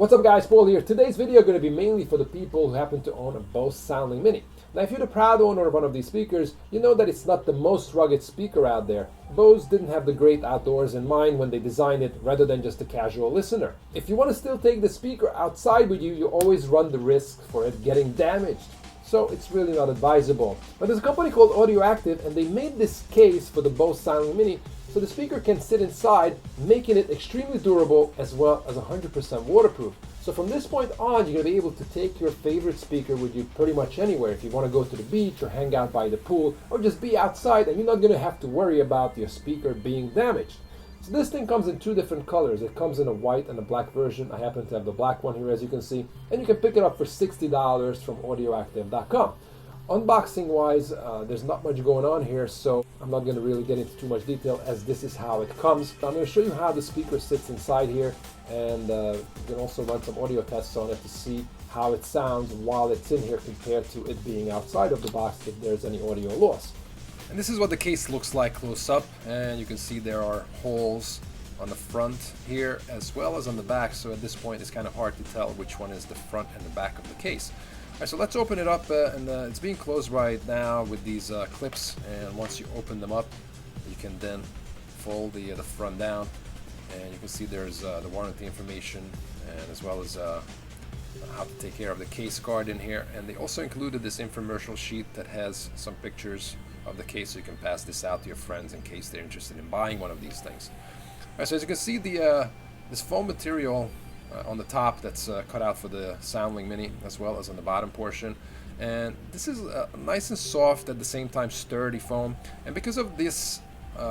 What's up guys, Paul here. Today's video is going to be mainly for the people who happen to own a Bose Soundlink Mini. Now if you're the proud owner of one of these speakers, you know that it's not the most rugged speaker out there. Bose didn't have the great outdoors in mind when they designed it rather than just a casual listener. If you want to still take the speaker outside with you, you always run the risk for it getting damaged. So it's really not advisable. But there's a company called Audioactiv and they made this case for the Bose Soundlink Mini so the speaker can sit inside, making it extremely durable as well as 100% waterproof. So from this point on, you're going to be able to take your favorite speaker with you pretty much anywhere. If you want to go to the beach or hang out by the pool or just be outside, and you're not going to have to worry about your speaker being damaged. So this thing comes in two different colors. It comes in a white and a black version. I happen to have the black one here, as you can see, and you can pick it up for $60 from audioactiv.com. Unboxing wise, there's not much going on here, so I'm not going to really get into too much detail as this is how it comes. I'm going to show you how the speaker sits inside here, and you can also run some audio tests on it to see how it sounds while it's in here compared to it being outside of the box if there's any audio loss. And this is what the case looks like close up, and you can see there are holes on the front here as well as on the back, so at this point it's kind of hard to tell which one is the front and the back of the case. Alright, so let's open it up, and it's being closed right now with these clips, and once you open them up you can then fold the front down, and you can see there's the warranty information and as well as how to take care of the case guard in here. And they also included this infomercial sheet that has some pictures of the case, so you can pass this out to your friends in case they're interested in buying one of these things. Alright, so as you can see, this foam material on the top that's cut out for the Soundlink Mini as well as on the bottom portion, and this is nice and soft at the same time sturdy foam, and because of this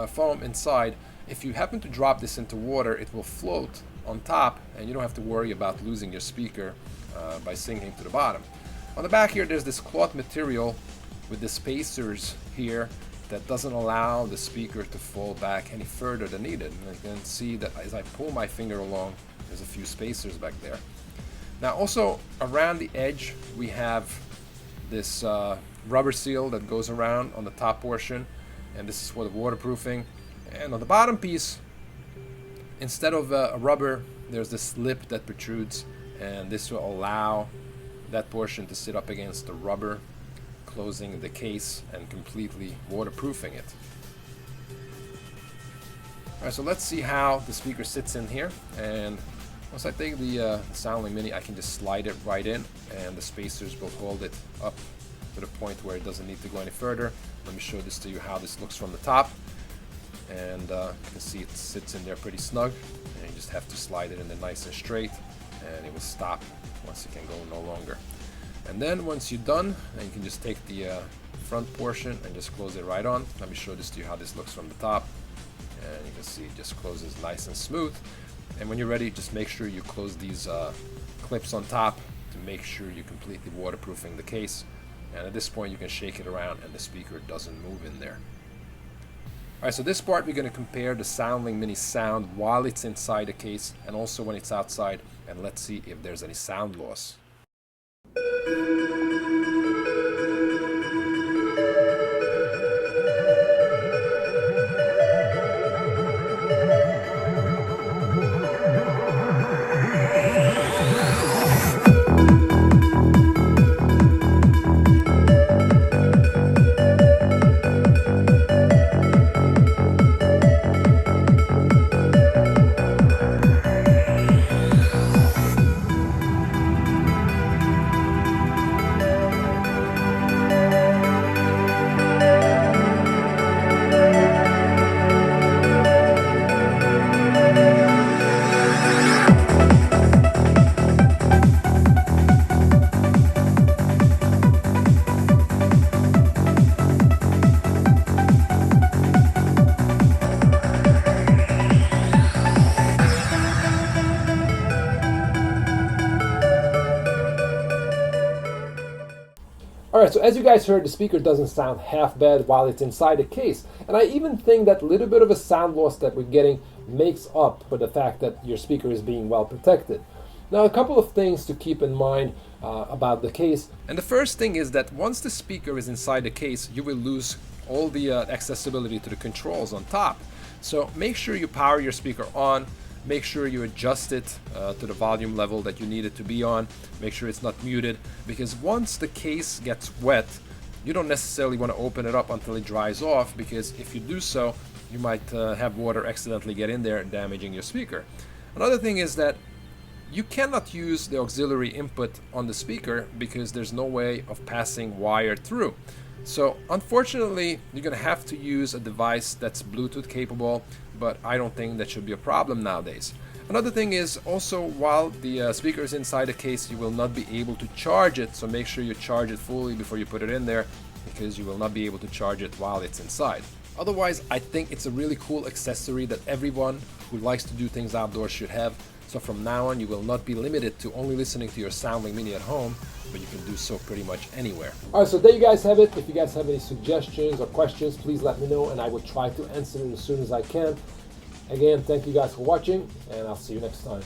foam inside, if you happen to drop this into water it will float on top and you don't have to worry about losing your speaker by sinking to the bottom. On the back here there's this cloth material with the spacers here that doesn't allow the speaker to fall back any further than needed, and you can see that as I pull my finger along there's a few spacers back there. Now also around the edge we have this rubber seal that goes around on the top portion, and this is for the waterproofing. And on the bottom piece, instead of a rubber, there's this lip that protrudes, and this will allow that portion to sit up against the rubber, closing the case and completely waterproofing it. Alright, so let's see how the speaker sits in here, and once I take the Soundlink Mini I can just slide it right in and the spacers will hold it up to the point where it doesn't need to go any further. Let me show this to you how this looks from the top, and you can see it sits in there pretty snug, and you just have to slide it in there nice and straight and it will stop once it can go no longer. And then once you're done, you can just take the front portion and just close it right on. Let me show this to you how this looks from the top, and you can see it just closes nice and smooth. And when you're ready, just make sure you close these clips on top to make sure you're completely waterproofing the case. And at this point you can shake it around and the speaker doesn't move in there. Alright, so this part we're going to compare the Soundlink Mini sound while it's inside the case and also when it's outside, and let's see if there's any sound loss. Alright, so as you guys heard, the speaker doesn't sound half bad while it's inside the case. And I even think that little bit of a sound loss that we're getting makes up for the fact that your speaker is being well protected. Now, a couple of things to keep in mind about the case. And the first thing is that once the speaker is inside the case, you will lose all the accessibility to the controls on top. So make sure you power your speaker on make sure you adjust it to the volume level that you need it to be on. Make sure it's not muted, because once the case gets wet, you don't necessarily want to open it up until it dries off, because if you do so, you might have water accidentally get in there, damaging your speaker. Another thing is that you cannot use the auxiliary input on the speaker because there's no way of passing wire through. So unfortunately, you're going to have to use a device that's Bluetooth capable, but I don't think that should be a problem nowadays. Another thing is also, while the speaker is inside the case, you will not be able to charge it, so make sure you charge it fully before you put it in there, because you will not be able to charge it while it's inside. Otherwise, I think it's a really cool accessory that everyone who likes to do things outdoors should have. So from now on, you will not be limited to only listening to your Soundlink Mini at home, but you can do so pretty much anywhere. Alright, so there you guys have it. If you guys have any suggestions or questions, please let me know, and I will try to answer it as soon as I can. Again, thank you guys for watching, and I'll see you next time.